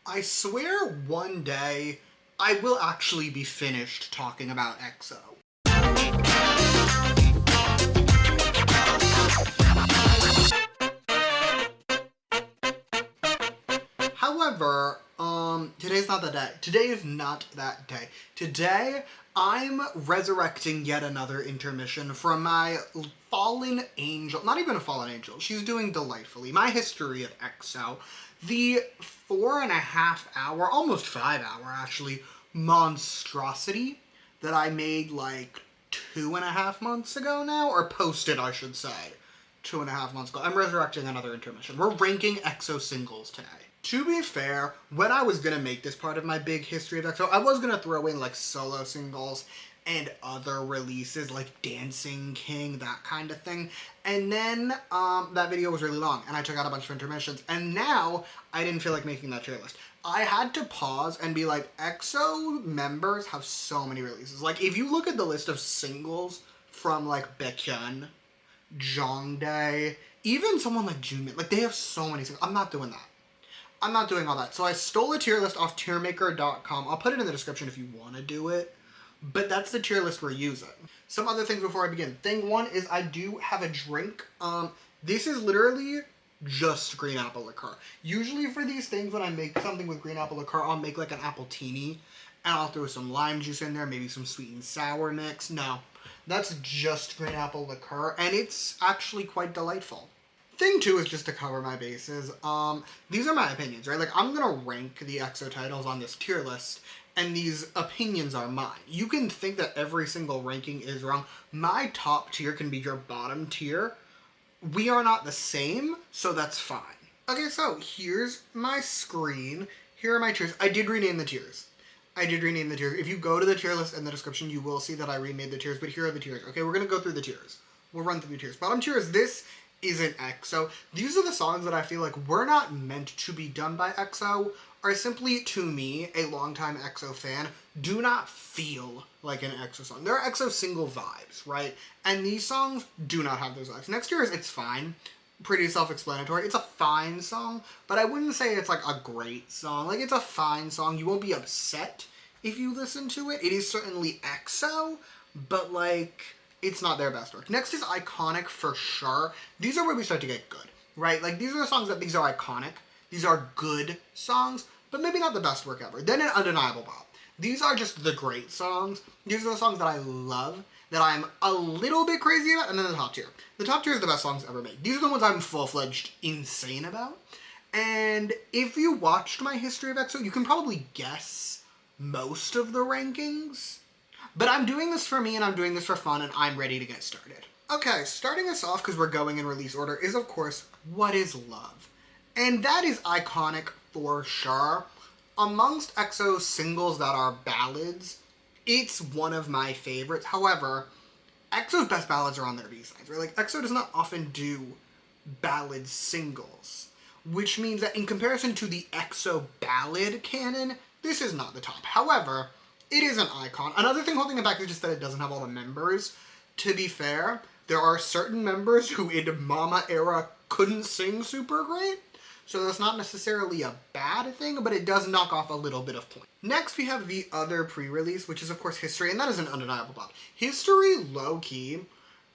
I swear one day I will actually be finished talking about EXO. However, today's not the day. Today is not that day. Today, I'm resurrecting yet another intermission from my fallen angel. Not even a fallen angel. She's doing delightfully. My history of EXO. The 4.5 hour, almost 5 hour actually, monstrosity that I made like 2.5 months ago now, or posted, I should say. 2.5 months ago. I'm resurrecting another intermission. We're ranking EXO singles today. To be fair, when I was gonna make this part of my big history of EXO, I was gonna throw in like solo singles and other releases like Dancing King, that kind of thing. And then that video was really long and I took out a bunch of intermissions. And now I didn't feel like making that tier list. I had to pause and be like, EXO members have so many releases. Like if you look at the list of singles from like Baekhyun, Jongdae, even someone like Junmin, like they have so many singles. I'm not doing that. I'm not doing all that. So I stole a tier list off tiermaker.com. I'll put it in the description if you want to do it. But that's the tier list we're using. Some other things before I begin. Thing one is I do have a drink. This is literally just green apple liqueur. Usually for these things, when I make something with green apple liqueur, I'll make like an apple teeny. And I'll throw some lime juice in there, maybe some sweet and sour mix. No, that's just green apple liqueur. And it's actually quite delightful. Thing two is just to cover my bases. These are my opinions, right? Like, I'm gonna rank the EXO titles on this tier list, and these opinions are mine. You can think that every single ranking is wrong. My top tier can be your bottom tier. We are not the same, so that's fine. Okay, so here's my screen. Here are my tiers. I did rename the tiers. If you go to the tier list in the description, you will see that I remade the tiers, but here are the tiers. Okay, we're gonna go through the tiers. We'll run through the tiers. Bottom tier is this isn't EXO. These are the songs that I feel like were not meant to be done by EXO, or simply, to me, a longtime EXO fan, do not feel like an EXO song. They're EXO single vibes, right? And these songs do not have those vibes. Next year is It's Fine. Pretty self-explanatory. It's a fine song, but I wouldn't say it's like a great song. Like, it's a fine song. You won't be upset if you listen to it. It is certainly EXO, but like, it's not their best work. Next is Iconic for sure. These are where we start to get good, right? Like, these are the songs that these are iconic. These are good songs, but maybe not the best work ever. Then an Undeniable Bop. These are just the great songs. These are the songs that I love, that I'm a little bit crazy about, and then the top tier. The top tier is the best songs ever made. These are the ones I'm full-fledged insane about. And if you watched my history of EXO, you can probably guess most of the rankings. But I'm doing this for me, and I'm doing this for fun, and I'm ready to get started. Okay, starting us off, because we're going in release order, is, of course, What Is Love? And that is iconic for sure. Amongst EXO's singles that are ballads, it's one of my favorites. However, EXO's best ballads are on their B-sides, right? Like, EXO does not often do ballad singles, which means that in comparison to the EXO ballad canon, this is not the top. However, it is an icon. Another thing holding it back is just that it doesn't have all the members. To be fair, there are certain members who in Mama era couldn't sing super great, so that's not necessarily a bad thing, but it does knock off a little bit of point. Next, we have the other pre-release, which is, of course, History, and that is an undeniable bop. History, low-key,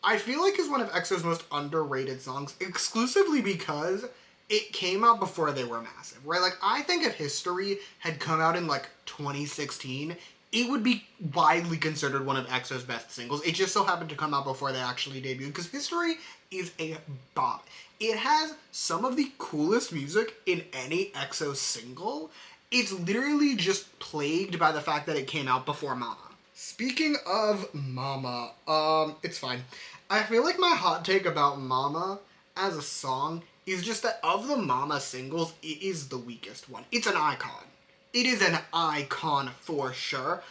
I feel like is one of EXO's most underrated songs, exclusively because it came out before they were massive, right? Like, I think if History had come out in, like, 2016, it would be widely considered one of EXO's best singles. It just so happened to come out before they actually debuted, because History is a bop. It has some of the coolest music in any EXO single. It's literally just plagued by the fact that it came out before Mama. Speaking of Mama, it's fine. I feel like my hot take about Mama as a song is just that of the Mama singles, it is the weakest one. It's an icon. It is an icon for sure,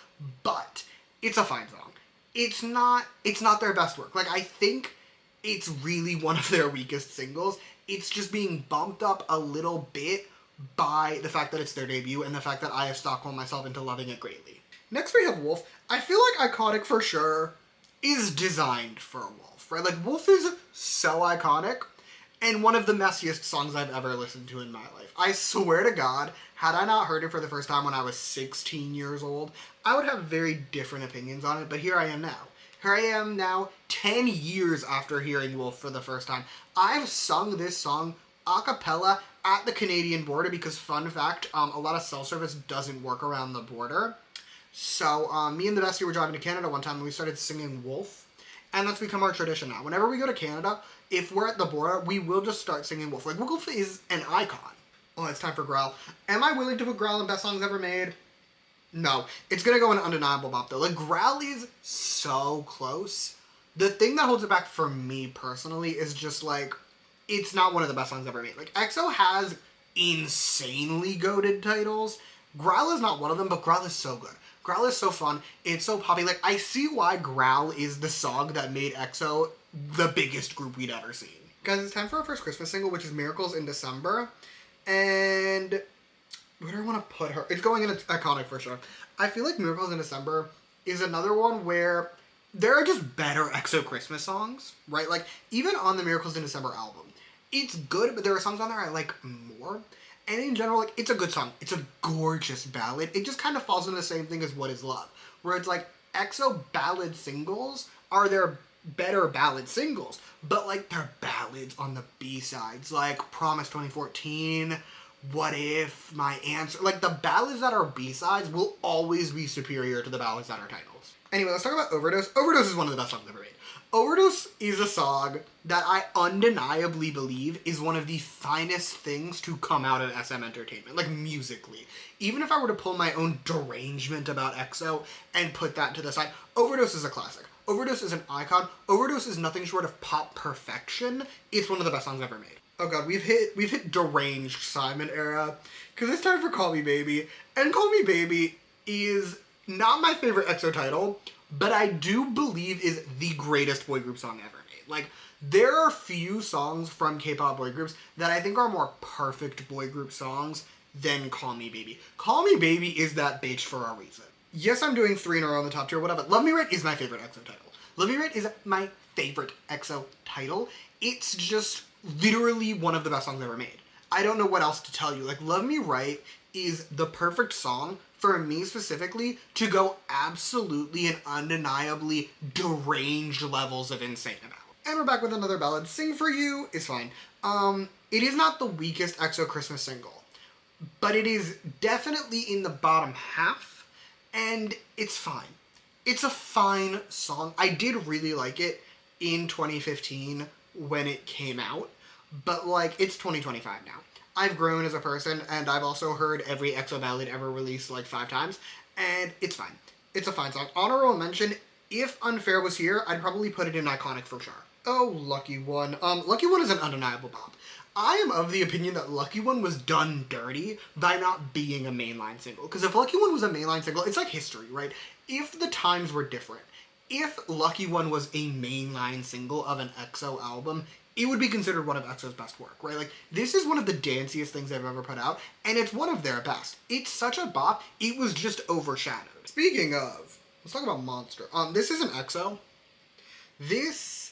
but it's a fine song. It's not their best work. Like, I think it's really one of their weakest singles. It's just being bumped up a little bit by the fact that it's their debut and the fact that I have Stockholm myself into loving it greatly. Next we have Wolf. I feel like Iconic for sure is designed for Wolf, right? Like, Wolf is so iconic, and one of the messiest songs I've ever listened to in my life. I swear to God, had I not heard it for the first time when I was 16 years old, I would have very different opinions on it, but here I am now. Here I am now, 10 years after hearing Wolf for the first time. I've sung this song a cappella at the Canadian border because, fun fact, a lot of cell service doesn't work around the border. So me and the bestie were driving to Canada one time and we started singing Wolf. And that's become our tradition now. Whenever we go to Canada, if we're at the border, we will just start singing Wolf. Like, Wolf is an icon. Oh, it's time for Growl. Am I willing to put Growl in Best Songs Ever Made? No. It's gonna go in Undeniable Bop, though. Like, Growl is so close. The thing that holds it back for me, personally, is just, like, it's not one of the best songs ever made. Like, EXO has insanely goated titles. Growl is not one of them, but Growl is so good. Growl is so fun. It's so poppy. Like, I see why Growl is the song that made EXO the biggest group we'd ever seen. Guys, it's time for our first Christmas single, which is Miracles in December. And where do I want to put her? It's going in iconic for sure. I feel like Miracles in December is another one where there are just better EXO Christmas songs, right? Like, even on the Miracles in December album, it's good, but there are songs on there I like more. And in general, like, it's a good song. It's a gorgeous ballad. It just kind of falls into the same thing as What Is Love, where it's like, EXO ballad singles are their better ballad singles, but, like, they're ballads on the B-sides, like Promise 2014, What If, My Answer. Like, the ballads that are B-sides will always be superior to the ballads that are titles. Anyway, let's talk about Overdose. Overdose is one of the best songs ever made. Overdose is a song that I undeniably believe is one of the finest things to come out of SM Entertainment, like, musically. Even if I were to pull my own derangement about EXO and put that to the side, Overdose is a classic. Overdose is an icon. Overdose is nothing short of pop perfection. It's one of the best songs ever made. Oh god, we've hit deranged Simon era, because it's time for Call Me Baby. And Call Me Baby is not my favorite EXO title, but I do believe is the greatest boy group song ever made. Like, there are few songs from K-pop boy groups that I think are more perfect boy group songs than Call Me Baby. Call Me Baby is that bitch for a reason. Yes, I'm doing 3 in a row in the top tier, whatever. Love Me Right is my favorite EXO title. Love Me Right is my favorite EXO title. It's just literally one of the best songs ever made. I don't know what else to tell you. Like, Love Me Right is the perfect song for me specifically to go absolutely and undeniably deranged levels of insane about. And we're back with another ballad. Sing For You is fine. It is not the weakest EXO Christmas single, but it is definitely in the bottom half, and it's fine. It's a fine song. I did really like it in 2015 when it came out, but, like, it's 2025 now. I've grown as a person, and I've also heard every EXO ballad ever released, like, 5 times, and it's fine. It's a fine song. Honorable mention, if Unfair was here, I'd probably put it in iconic for sure. Oh, Lucky One. Lucky One is an undeniable bop. I am of the opinion that Lucky One was done dirty by not being a mainline single. Because if Lucky One was a mainline single, it's like history, right? If the times were different, if Lucky One was a mainline single of an EXO album, it would be considered one of EXO's best work, right? Like, this is one of the danciest things they've ever put out, and it's one of their best. It's such a bop, it was just overshadowed. Speaking of, let's talk about Monster. This isn't EXO. This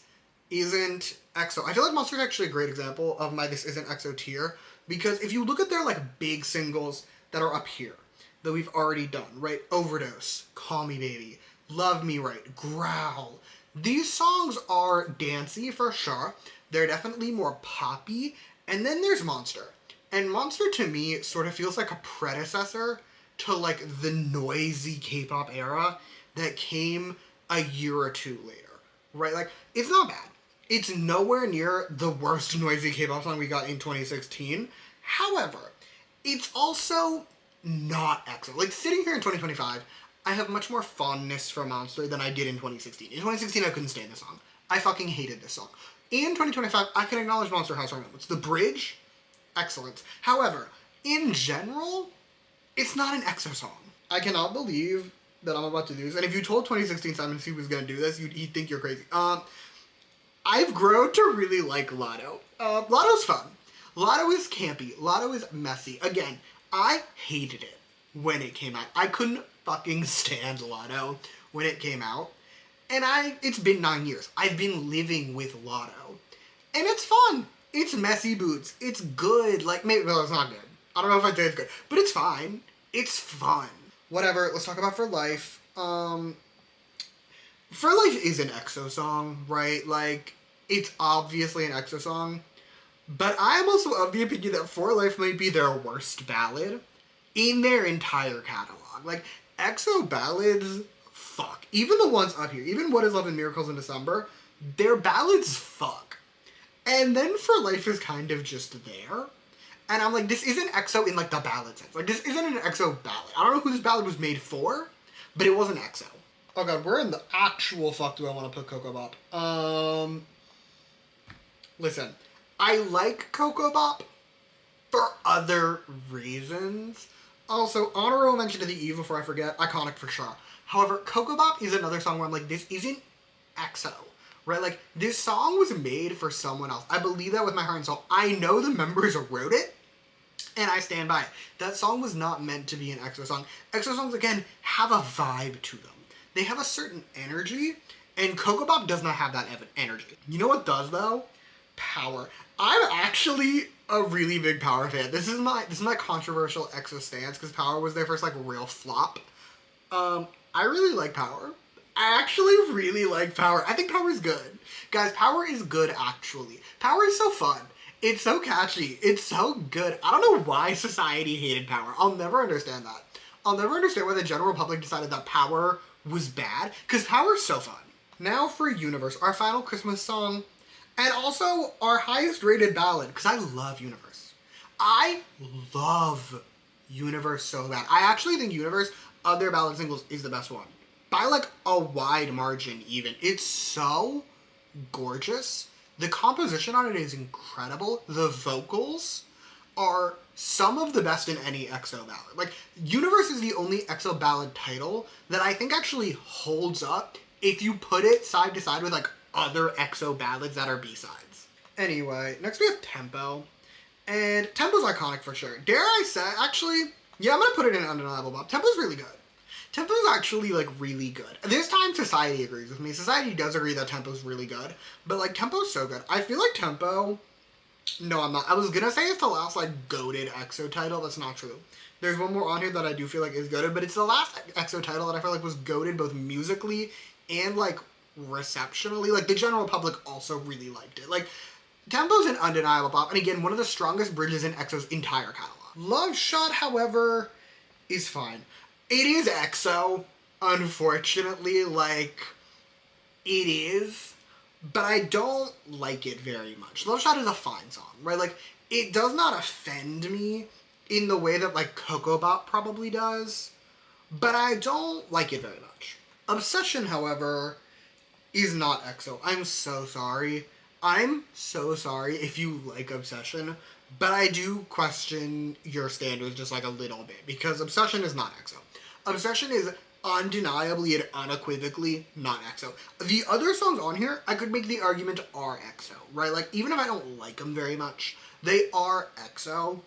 isn't EXO. I feel like Monster is actually a great example of my This Isn't EXO tier, because if you look at their, like, big singles that are up here, that we've already done, right? Overdose, Call Me Baby, Love Me Right, Growl. These songs are dancey for sure. They're definitely more poppy. And then there's Monster. And Monster to me sort of feels like a predecessor to, like, the noisy K-pop era that came a year or two later, right? Like, it's not bad. It's nowhere near the worst noisy K-pop song we got in 2016. However, it's also not EXO. Like, sitting here in 2025, I have much more fondness for Monster than I did in 2016. In 2016, I couldn't stand this song. I fucking hated this song. In 2025, I can acknowledge Monster has strong moments. The bridge, excellent. However, in general, it's not an EXO song. I cannot believe that I'm about to do this. And if you told 2016 Simon C was going to do this, he'd think you're crazy. I've grown to really like Lotto. Lotto's fun. Lotto is campy. Lotto is messy. Again, I hated it when it came out. I couldn't fucking stand Lotto when it came out. And it's been 9 years. I've been living with Lotto. And it's fun. It's Messy Boots. It's good. Like, maybe, well, it's not good. I don't know if I'd say it's good, but it's fine. It's fun. Whatever, let's talk about For Life. For Life is an EXO song, right? Like, it's obviously an EXO song. But I am also of the opinion that For Life might be their worst ballad in their entire catalog. Like, EXO ballads, fuck. Even the ones up here, even What Is Love and Miracles in December, their ballads fuck. And then For Life is kind of just there. And I'm like, this isn't EXO in, like, the ballad sense. Like, this isn't an EXO ballad. I don't know who this ballad was made for, but it wasn't EXO. Oh god, where in the actual fuck do I want to put Coco Bop? Listen, I like Coco Bop for other reasons. Also, honorable mention to The Eve before I forget, iconic for sure. However, Coco Bop is another song where I'm like, this isn't EXO. Right? Like, this song was made for someone else. I believe that with my heart and soul. I know the members wrote it, and I stand by it. That song was not meant to be an EXO song. EXO songs, again, have a vibe to them. They have a certain energy, and Coco Bop does not have that energy. You know what does, though? Power. I'm actually a really big Power fan. This is my controversial EXO stance, because Power was their first, like, real flop. I really like Power. I actually really like Power. I think Power is good. Guys, Power is good, actually. Power is so fun. It's so catchy. It's so good. I don't know why society hated Power. I'll never understand that. I'll never understand why the general public decided that Power was bad, because Power is so fun. Now for Universe, our final Christmas song, and also our highest rated ballad, because I love Universe. I love Universe so bad. I actually think Universe, of their ballad singles, is the best one. By, like, a wide margin, even. It's so gorgeous. The composition on it is incredible. The vocals are some of the best in any EXO ballad. Like, Universe is the only EXO ballad title that I think actually holds up if you put it side to side with, like, other EXO ballads that are B-sides. Anyway, next we have Tempo. And Tempo's iconic for sure. Dare I say, actually, yeah, I'm gonna put it in Undeniable Bop. Tempo's really good. Tempo's actually, like, really good. This time Society agrees with me. Society does agree that Tempo's really good. But, like, Tempo's so good. I feel like Tempo... No, I'm not. I was gonna say it's the last, like, goated EXO title. That's not true. There's one more on here that I do feel like is goated, but it's the last EXO title that I feel like was goated both musically and, like, receptionally. Like, the general public also really liked it. Like, Tempo's an Undeniable Bop, and again, one of the strongest bridges in EXO's entire catalog. Love Shot, however, is fine. It is EXO, unfortunately, like, it is, but I don't like it very much. Love Shot is a fine song, right? Like, it does not offend me in the way that, like, Coco Bop probably does, but I don't like it very much. Obsession, however, is not EXO. I'm so sorry. I'm so sorry if you like Obsession, but I do question your standards just, like, a little bit, because Obsession is not EXO. Obsession is undeniably and unequivocally not EXO. The other songs on here, I could make the argument are EXO, right? Like, even if I don't like them very much, they are EXO.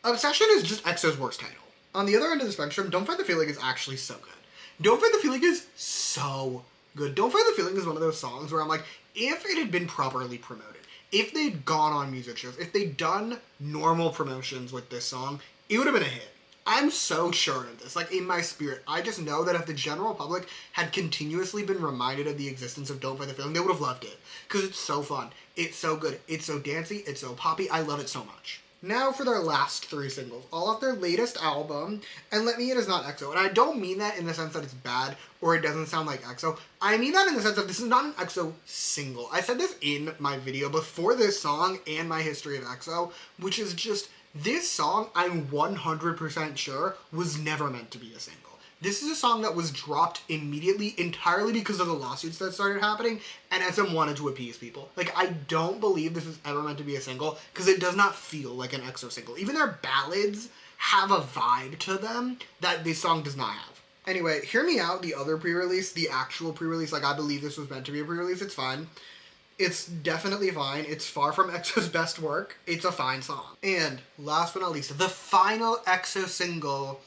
Obsession is just EXO's worst title. On the other end of the spectrum, Don't Fight the Feeling is actually so good. Don't Fight the Feeling is so good. Don't Fight the Feeling is one of those songs where I'm like, if it had been properly promoted, if they'd gone on music shows, if they'd done normal promotions with this song, it would have been a hit. I'm so sure of this, like, in my spirit. I just know that if the general public had continuously been reminded of the existence of Don't Fight the Feeling, they would have loved it. Because it's so fun. It's so good. It's so dancey. It's so poppy. I love it so much. Now for their last 3 singles, all off their latest album, and Let Me In is not EXO. And I don't mean that in the sense that it's bad or it doesn't sound like EXO. I mean that in the sense that this is not an EXO single. I said this in my video before this song and my history of EXO, which is just... This song, I'm 100% sure, was never meant to be a single. This is a song that was dropped immediately entirely because of the lawsuits that started happening, and SM wanted to appease people. Like, I don't believe this was ever meant to be a single, because it does not feel like an EXO single. Even their ballads have a vibe to them that this song does not have. Anyway, Hear Me Out, the other pre-release, the actual pre-release, like, I believe this was meant to be a pre-release, it's fine. It's definitely fine. It's far from EXO's best work. It's a fine song. And last but not least, the final EXO single,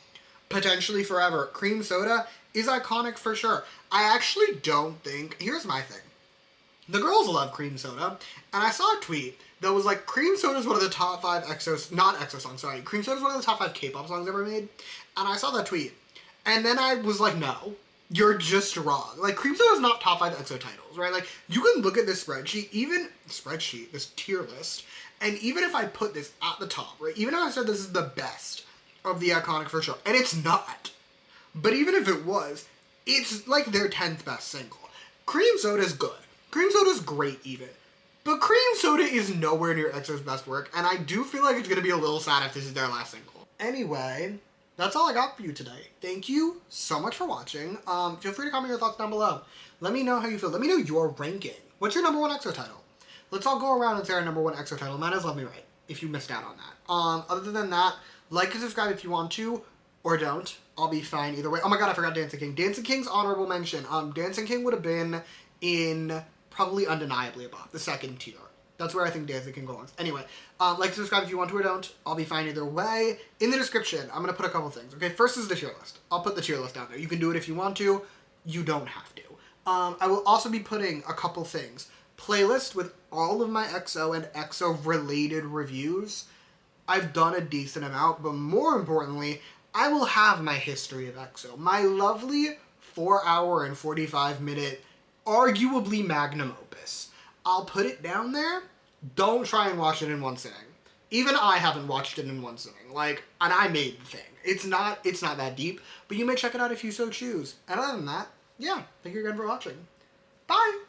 potentially forever, Cream Soda, is iconic for sure. I actually don't think... Here's my thing. The girls love cream soda, and I saw a tweet that was like, cream soda is one of the top 5 EXO, not EXO songs, sorry. Cream soda is one of the top 5 K-pop songs ever made. And I saw that tweet. And then I was like, no, you're just wrong. Like, cream soda is not top 5 EXO titles, right? Like, you can look at this spreadsheet, this tier list, and even if I put this at the top, right? Even if I said this is the best of the Iconic for sure, and it's not. But even if it was, it's like their 10th best single. Cream soda is good. Cream soda is great even. But cream soda is nowhere near EXO's best work, and I do feel like it's going to be a little sad if this is their last single. Anyway, that's all I got for you today. Thank you so much for watching. Feel free to comment your thoughts down below. Let me know how you feel. Let me know your ranking. What's your number 1 EXO title? Let's all go around and say our number 1 EXO title. Might as well be right if you missed out on that. Other than that, like and subscribe if you want to, or don't. I'll be fine either way. Oh my god, I forgot Dancing King. Dancing King's honorable mention. Dancing King would have been in probably undeniably above the 2nd tier. That's where I think Dancing King belongs. Anyway, like and subscribe if you want to or don't. I'll be fine either way. In the description, I'm going to put a couple things. Okay, first is the tier list. I'll put the tier list down there. You can do it if you want to. You don't have to. I will also be putting a couple things. Playlist with all of my EXO and EXO related reviews. I've done a decent amount, but more importantly, I will have my history of EXO. My lovely 4-hour and 45-minute, arguably magnum opus. I'll put it down there. Don't try and watch it in one sitting. Even I haven't watched it in one sitting. Like, and I made the thing. It's not that deep, but you may check it out if you so choose. And other than that, yeah, thank you again for watching. Bye!